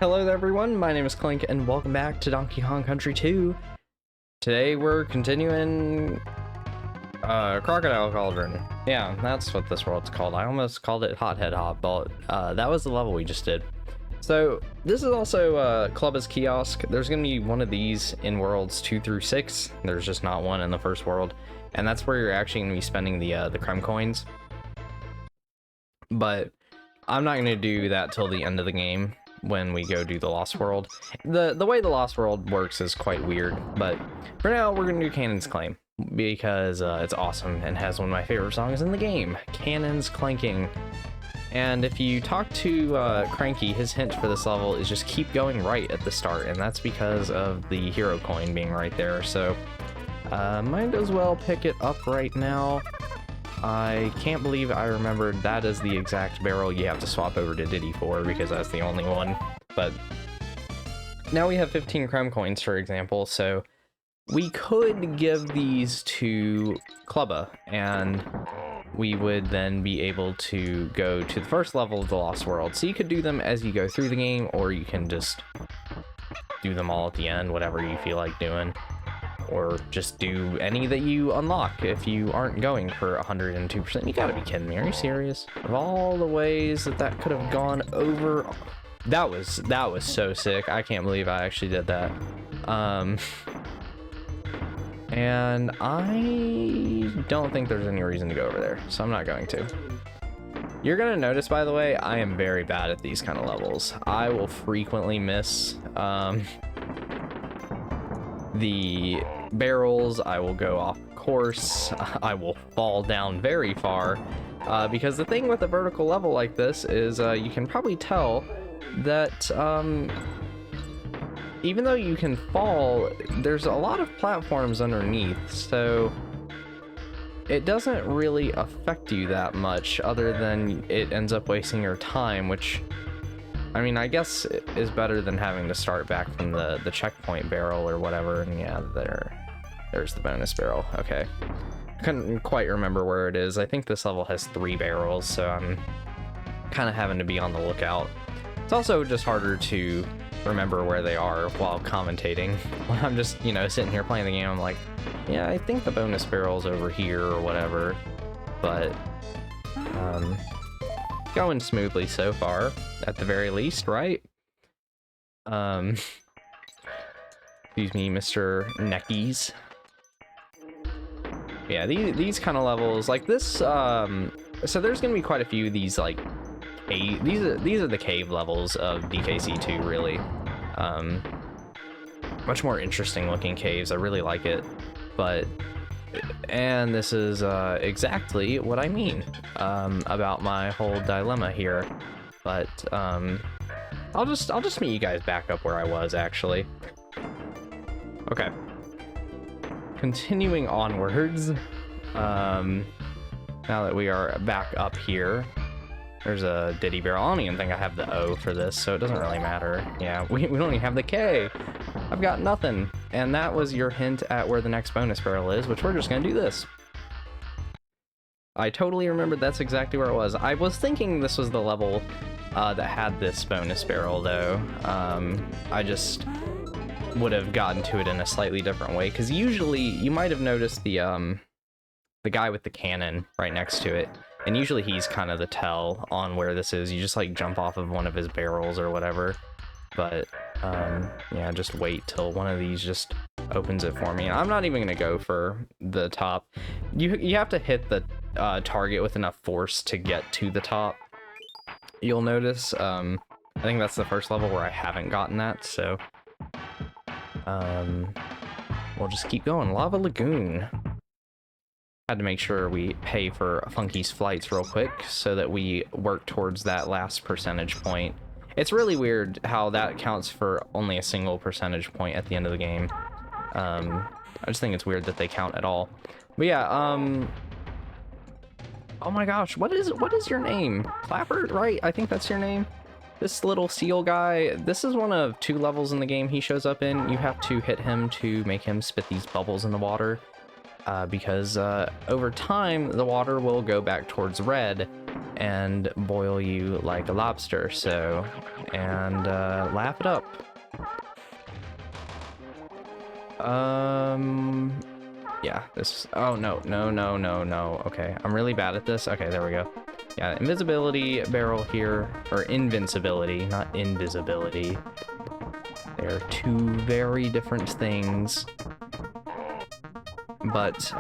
Hello there everyone, my name is Clink and welcome back to Donkey Kong Country 2. Today we're continuing Crocodile Cauldron. Yeah, that's what this world's called. I almost called it Hothead Hop, but that was the level we just did. So this is also Clubba's Kiosk. There's going to be one of these in worlds 2 through 6. There's just not one in the first world. And that's where you're actually going to be spending the creme coins. But I'm not going to do that till the end of the game when we go do the Lost World. The way the Lost World works is quite weird, but for now we're going to do Cannon's Claim because it's awesome and has one of my favorite songs in the game, Cannons Clanking. And if you talk to Cranky, his hint for this level is just keep going right at the start, and that's because of the hero coin being right there, so might as well pick it up right now. I can't believe I remembered that is the exact barrel you have to swap over to Diddy for, because that's the only one. But now we have 15 creme coins, for example, so we could give these to Clubba, and we would then be able to go to the first level of the Lost World. So you could do them as you go through the game, or you can just do them all at the end, whatever you feel like doing. Or just do any that you unlock if you aren't going for 102%. You gotta be kidding me, are you serious? Of all the ways that could have gone over... That was so sick. I can't believe I actually did that. And I don't think there's any reason to go over there, so I'm not going to. You're gonna notice, by the way, I am very bad at these kind of levels. I will frequently miss the barrels, I will go off course, I will fall down very far, because the thing with a vertical level like this is you can probably tell that even though you can fall, there's a lot of platforms underneath, so it doesn't really affect you that much other than it ends up wasting your time, which I mean, I guess it is better than having to start back from the checkpoint barrel or whatever. And yeah, there's the bonus barrel. Okay. I couldn't quite remember where it is. I think this level has 3 barrels, so I'm kind of having to be on the lookout. It's also just harder to remember where they are while commentating. When I'm just, you know, sitting here playing the game, I'm like, yeah, I think the bonus barrel's over here or whatever. But, going smoothly so far, at the very least, right? Excuse me, Mr. Neckies. Yeah, these kind of levels, like this, so there's gonna be quite a few of these, like, these are the cave levels of DKC2, really. Much more interesting looking caves, I really like it, but... And this is exactly what I mean about my whole dilemma here. But I'll just meet you guys back up where I was, actually. Okay. Continuing onwards. Now that we are back up here, there's a Diddy barrel. I don't even think I have the O for this, so it doesn't really matter. Yeah, we don't even have the K. I've got nothing. And that was your hint at where the next bonus barrel is, which we're just gonna do this. I totally remembered that's exactly where it was. I was thinking this was the level that had this bonus barrel, though. I just would have gotten to it in a slightly different way, because usually you might have noticed the guy with the cannon right next to it, and usually he's kind of the tell on where this is. You just like jump off of one of his barrels or whatever. But yeah, just wait till one of these just opens it for me. And I'm not even gonna go for the top. You have to hit the target with enough force to get to the top. You'll notice, I think that's the first level where I haven't gotten that, so we'll just keep going. Lava Lagoon. Had to make sure we pay for Funky's flights real quick so that we work towards that last percentage point. It's really weird how that counts for only a single percentage point at the end of the game. I just think it's weird that they count at all. But yeah, oh my gosh, what is your name? Clapper, right? I think that's your name. This little seal guy, this is one of 2 levels in the game he shows up in. You have to hit him to make him spit these bubbles in the water. Because over time, the water will go back towards red, and boil you like a lobster. So, and laugh it up. Yeah, this, oh no. Okay, I'm really bad at this. Okay, there we go. Yeah, invisibility barrel here, or invincibility, not invisibility. They're two very different things. But,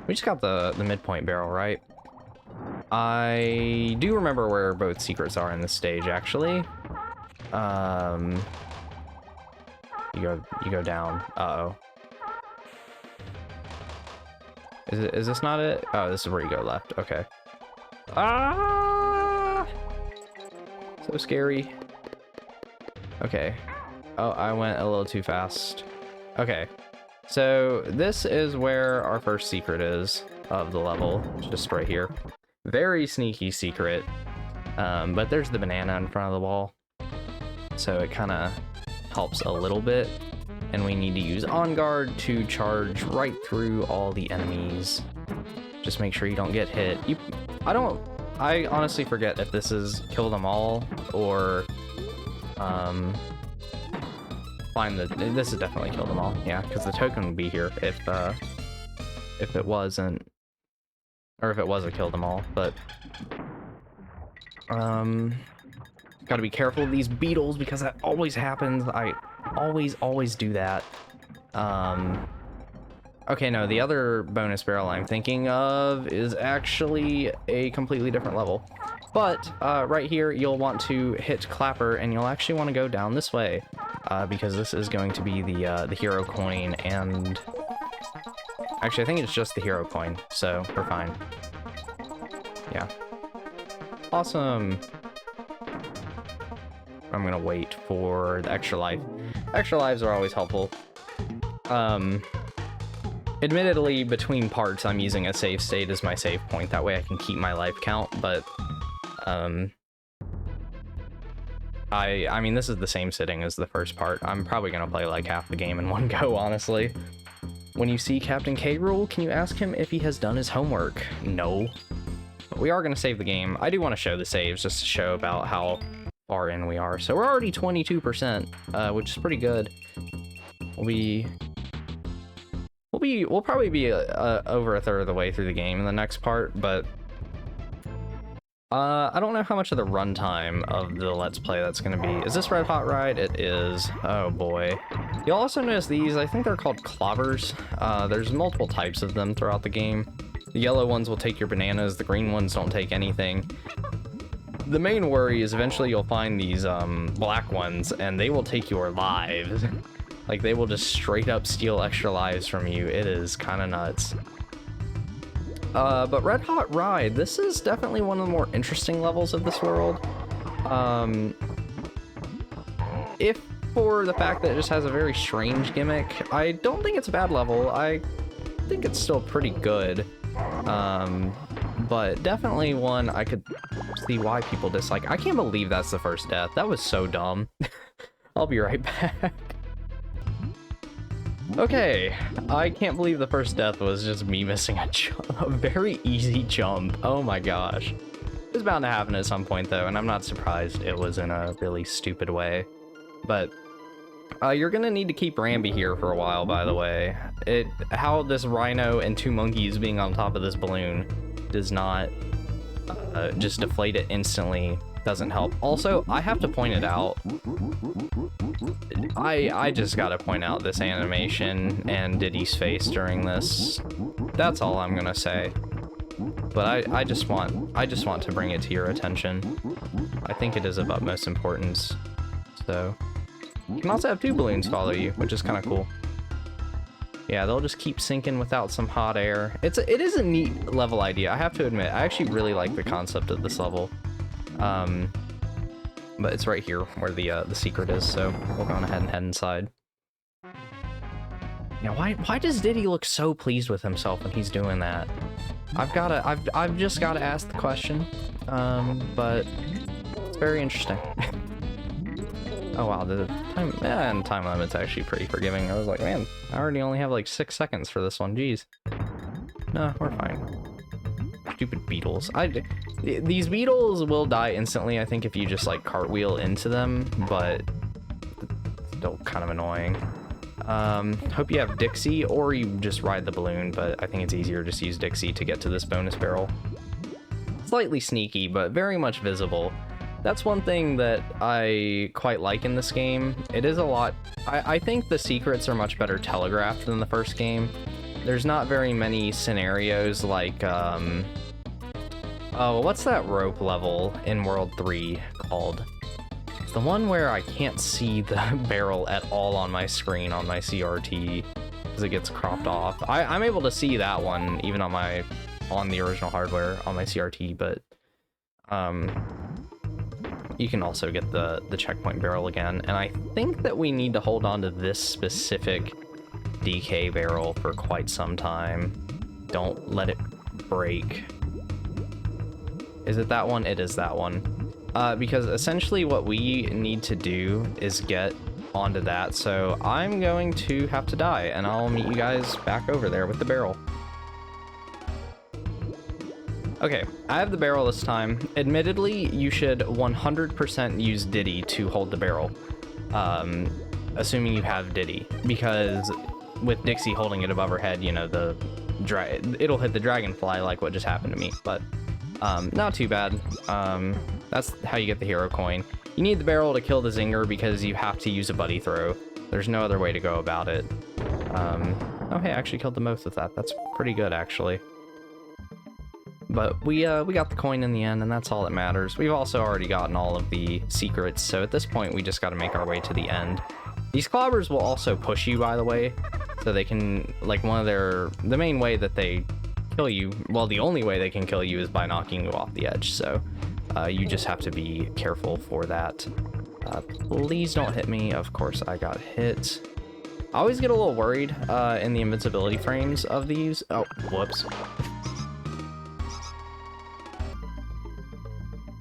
we just got the midpoint barrel, right? I do remember where both secrets are in this stage, actually. You go down. Uh-oh. Is this not it? Oh, this is where you go left. Okay. Ah! So scary. Okay. Oh, I went a little too fast. Okay. So this is where our first secret is of the level. Just right here. Very sneaky secret. But there's the banana in front of the wall. So it kind of helps a little bit. And we need to use On Guard to charge right through all the enemies. Just make sure you don't get hit. I honestly forget if this is kill them all or this is definitely kill them all. Yeah, because the token would be here if it wasn't, or if it was a kill them all. But gotta be careful of these beetles because that always happens. I always do that. Okay, no, the other bonus barrel I'm thinking of is actually a completely different level. But right here, you'll want to hit Clapper, and you'll actually want to go down this way, because this is going to be the hero coin, and actually, I think it's just the hero coin, so we're fine. Yeah. Awesome. I'm gonna wait for the extra life. Extra lives are always helpful. Admittedly, between parts, I'm using a save state as my save point. That way I can keep my life count, but I mean, this is the same sitting as the first part. I'm probably gonna play like half the game in one go, honestly. When you see Captain K. Rool, can you ask him if he has done his homework? No. But we are gonna save the game. I do want to show the saves just to show about how far in we are. So we're already 22%, which is pretty good. We'll probably be over a third of the way through the game in the next part, but I don't know how much of the runtime of the Let's Play that's going to be. Is this Red Hot Ride? It is. Oh boy. You'll also notice these, I think they're called clobbers. There's multiple types of them throughout the game. The yellow ones will take your bananas, the green ones don't take anything. The main worry is eventually you'll find these black ones, and they will take your lives. Like, they will just straight up steal extra lives from you. It is kind of nuts. But Red Hot Ride, this is definitely one of the more interesting levels of this world. If for the fact that it just has a very strange gimmick, I don't think it's a bad level. I think it's still pretty good. But definitely one I could see why people dislike. I can't believe that's the first death. That was so dumb. I'll be right back. Okay, I can't believe the first death was just me missing a very easy jump. Oh my gosh. It was bound to happen at some point though, and I'm not surprised it was in a really stupid way. But you're gonna need to keep Rambi here for a while, by the way. How this rhino and two monkeys being on top of this balloon does not just deflate it instantly doesn't help. Also, I have to point it out. I just gotta point out this animation and Diddy's face during this. That's all I'm gonna say. But I just want to bring it to your attention. I think it is of utmost importance. So you can also have two balloons follow you, which is kind of cool. Yeah, they'll just keep sinking without some hot air. It is a neat level idea, I have to admit. I actually really like the concept of this level. But it's right here where the secret is, so we'll go on ahead and head inside. Now, why does Diddy look so pleased with himself when he's doing that? I've just gotta ask the question. But it's very interesting. Oh wow, the time limit's actually pretty forgiving. I was like, man, I already only have like 6 seconds for this one. Jeez. No, we're fine. stupid beetles. These beetles will die instantly, I think, if you just like cartwheel into them, but it's still kind of annoying. Hope you have Dixie, or you just ride the balloon, but I think it's easier to just use Dixie to get to this bonus barrel. Slightly sneaky, but very much visible. That's one thing that I quite like in this game. It is a lot... I think the secrets are much better telegraphed than the first game. There's not very many scenarios like, oh, what's that rope level in World 3 called? It's the one where I can't see the barrel at all on my screen on my CRT because it gets cropped off. I'm able to see that one even on the original hardware on my CRT, but you can also get the checkpoint barrel again, and I think that we need to hold on to this specific DK barrel for quite some time. Don't let it break. Is it that one? It is that one. Because essentially what we need to do is get onto that, so I'm going to have to die, and I'll meet you guys back over there with the barrel. Okay, I have the barrel this time. Admittedly, you should 100% use Diddy to hold the barrel, assuming you have Diddy, because with Dixie holding it above her head, you know, it'll hit the dragonfly like what just happened to me, but not too bad. That's how you get the hero coin. You need the barrel to kill the Zinger because you have to use a buddy throw. There's no other way to go about it. Oh hey, I actually killed the most with that. That's pretty good, actually. But we got the coin in the end, and that's all that matters. We've also already gotten all of the secrets, so at this point we just got to make our way to the end. These clobbers will also push you, by the way, so they can, like, the main way that they kill you, well, the only way they can kill you is by knocking you off the edge, so you just have to be careful for that. Please don't hit me. Of course I got hit. I always get a little worried in the invincibility frames of these. Oh, whoops.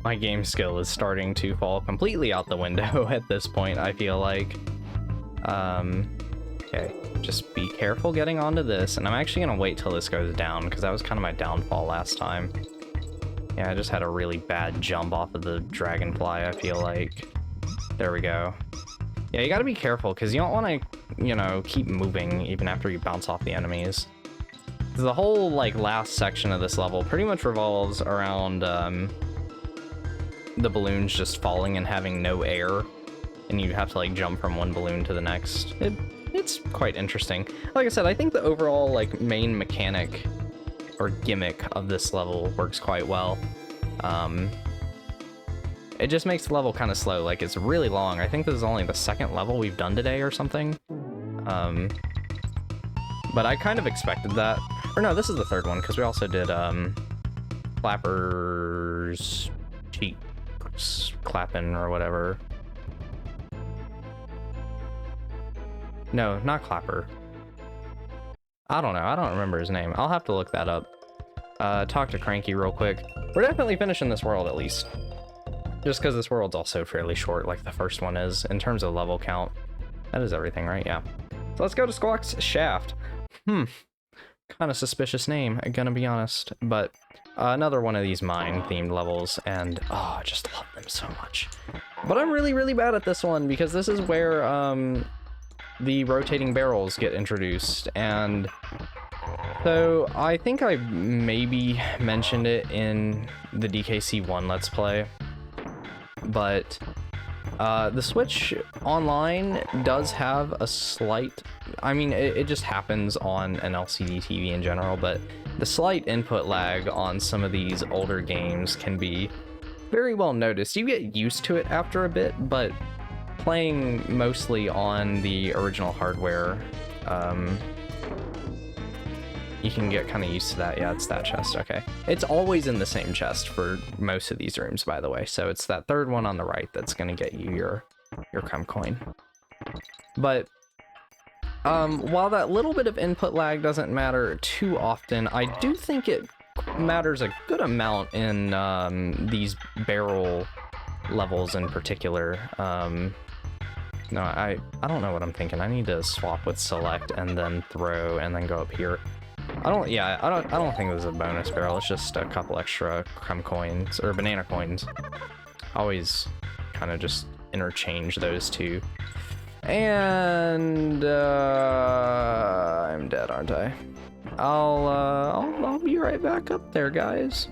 My game skill is starting to fall completely out the window at this point, I feel like. Okay, just be careful getting onto this, and I'm actually gonna wait till this goes down, because that was kind of my downfall last time. Yeah, I just had a really bad jump off of the dragonfly, I feel like. There we go. Yeah, you gotta be careful, because you don't want to, you know, keep moving even after you bounce off the enemies. The whole, like, last section of this level pretty much revolves around, the balloons just falling and having no air, and you have to, like, jump from one balloon to the next. It's quite interesting. Like I said, I think the overall, like, main mechanic or gimmick of this level works quite well. It just makes the level kind of slow. Like, it's really long. I think this is only the second level we've done today or something. But I kind of expected that. Or no, this is the third one, because we also did Clapper's cheek clapping or whatever. No, not Clapper. I don't know. I don't remember his name. I'll have to look that up. Talk to Cranky real quick. We're definitely finishing this world, at least. Just because this world's also fairly short, like the first one is, in terms of level count. That is everything, right? Yeah. So let's go to Squawk's Shaft. Kind of suspicious name, I'm gonna be honest. But another one of these mine-themed levels, and oh, I just love them so much. But I'm really, really bad at this one, because this is where the rotating barrels get introduced, and so I think I maybe mentioned it in the DKC1 Let's Play, but the Switch Online does have a slight, I mean, it just happens on an LCD TV in general, but the slight input lag on some of these older games can be very well noticed. You get used to it after a bit, but playing mostly on the original hardware, you can get kind of used to that. Yeah, it's that chest. Okay. It's always in the same chest for most of these rooms, by the way. So it's that third one on the right that's going to get you your creme coin. But while that little bit of input lag doesn't matter too often, I do think it matters a good amount in these barrel levels in particular. No, I don't know what I'm thinking. I need to swap with select and then throw and then go up here. I don't think this is a bonus barrel. It's just a couple extra crumb coins or banana coins. Always kind of just interchange those two. And I'm dead, aren't I? I'll be right back up there, guys.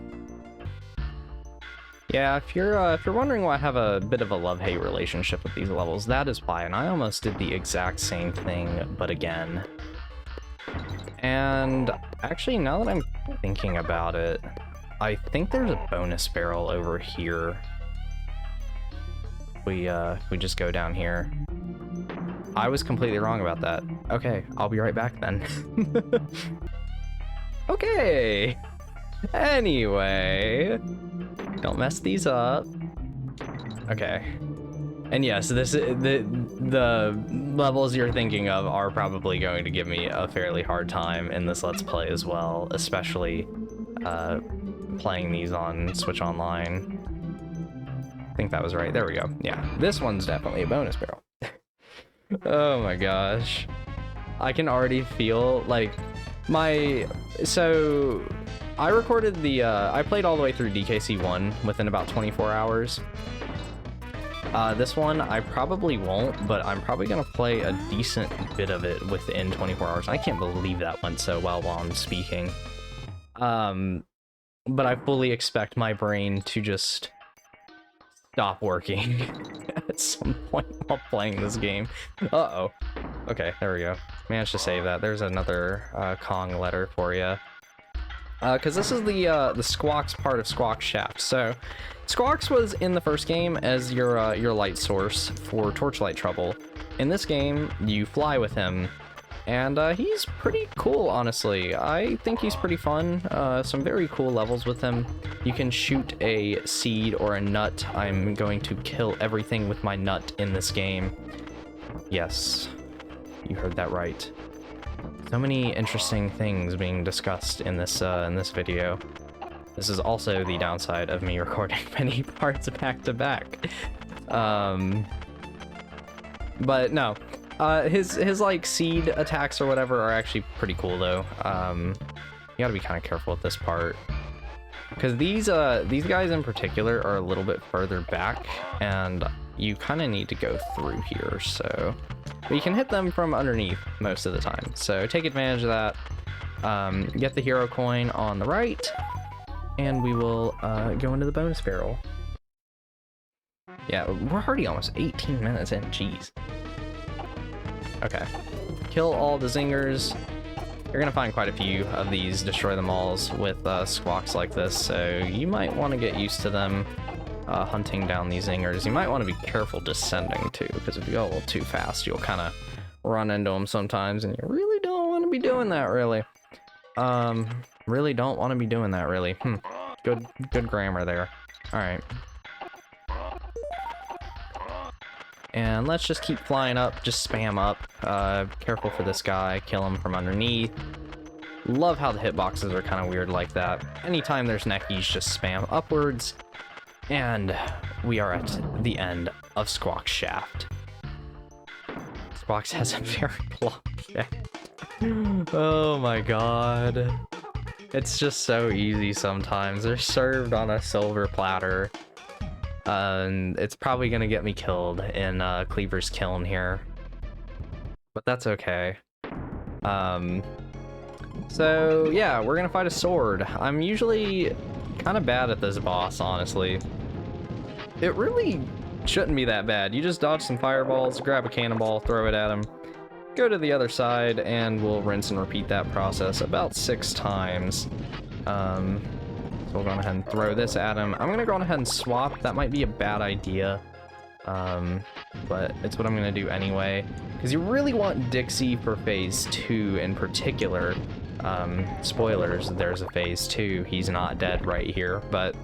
Yeah, if you're wondering why I have a bit of a love-hate relationship with these levels, that is why, and I almost did the exact same thing, but again. And actually, now that I'm thinking about it, I think there's a bonus barrel over here. We just go down here. I was completely wrong about that. Okay, I'll be right back then. Okay. Anyway, don't mess these up. Okay. And yes, the levels you're thinking of are probably going to give me a fairly hard time in this Let's Play as well, especially playing these on Switch Online. I think that was right. There we go. Yeah, this one's definitely a bonus barrel. Oh my gosh. I can already feel like so I recorded I played all the way through DKC 1 within about 24 hours. This one I probably won't, but I'm probably gonna play a decent bit of it within 24 hours. I can't believe that went so well while I'm speaking. But I fully expect my brain to just stop working at some point while playing this game. Uh-oh. Okay, there we go. Managed to save that. There's another Kong letter for you. Because this is the Squawks part of Squawks Shaft. So, Squawks was in the first game as your light source for torchlight trouble. In this game, you fly with him, and he's pretty cool, honestly. I think he's pretty fun. Some very cool levels with him. You can shoot a seed or a nut. I'm going to kill everything with my nut in this game. Yes, you heard that right. So many interesting things being discussed in this video. This is also the downside of me recording many parts back to back. But no, his like seed attacks or whatever are actually pretty cool though. You gotta be kind of careful with this part, because these guys in particular are a little bit further back, and you kind of need to go through here. So, but you can hit them from underneath most of the time. So take advantage of that. Get the hero coin on the right, and we will go into the bonus barrel. Yeah, we're already almost 18 minutes in. Jeez. Okay. Kill all the zingers. You're gonna find quite a few of these destroy them alls with squawks like this, so you might want to get used to them hunting down these zingers. You might want to be careful descending too, because if you go a little too fast, you'll kind of run into them sometimes, and you really don't want to be doing that, really. Really don't want to be doing that, really. Good grammar there. All right. And let's just keep flying up, just spam up. Careful for this guy, kill him from underneath. Love how the hitboxes are kind of weird like that. Anytime there's neckies, just spam upwards. And we are at the end of Squawks Shaft. Squawks has a very long shaft. Oh my god. It's just so easy sometimes. They're served on a silver platter. And it's probably gonna get me killed in Cleaver's kiln here, but that's okay. So yeah, we're gonna fight a sword. I'm usually kind of bad at this boss, honestly. It really shouldn't be that bad. You just dodge some fireballs, grab a cannonball, throw it at him, go to the other side, and we'll rinse and repeat that process about 6 times. So we'll go ahead and throw this at him. I'm gonna go ahead and swap. That might be a bad idea, but it's what I'm gonna do anyway, because you really want Dixie for phase 2 in particular. Spoilers, there's a phase 2. He's not dead right here, but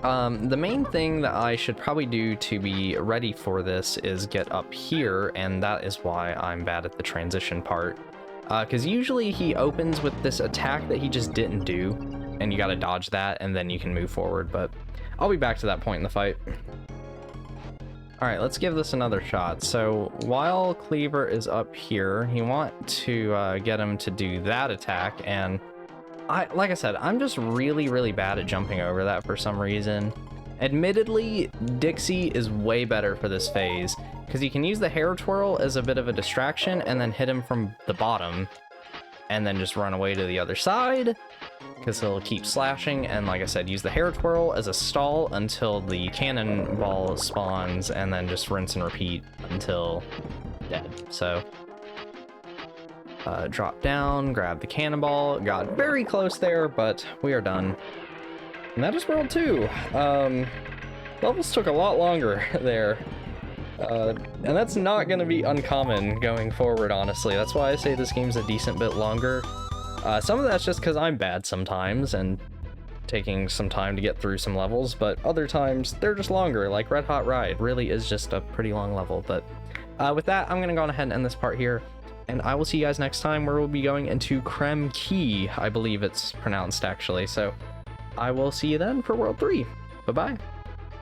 the main thing that I should probably do to be ready for this is get up here, and that is why I'm bad at the transition part, because usually he opens with this attack that he just didn't do, and you gotta dodge that, and then you can move forward, but I'll be back to that point in the fight. All right, let's give this another shot. So while Cleaver is up here, you want to get him to do that attack. And like I said, I'm just really, really bad at jumping over that for some reason. Admittedly, Dixie is way better for this phase because you can use the hair twirl as a bit of a distraction and then hit him from the bottom and then just run away to the other side because he'll keep slashing. And like I said, use the hair twirl as a stall until the cannonball spawns and then just rinse and repeat until dead. So drop down, grab the cannonball, got very close there, but we are done. And that is World 2. Levels took a lot longer there. And that's not going to be uncommon going forward, honestly. That's why I say this game's a decent bit longer. Some of that's just because I'm bad sometimes and taking some time to get through some levels, but other times they're just longer, like Red Hot Ride really is just a pretty long level. But with that, I'm going to go on ahead and end this part here. And I will see you guys next time where we'll be going into Creme Key, I believe it's pronounced actually. So I will see you then for World 3. Bye-bye.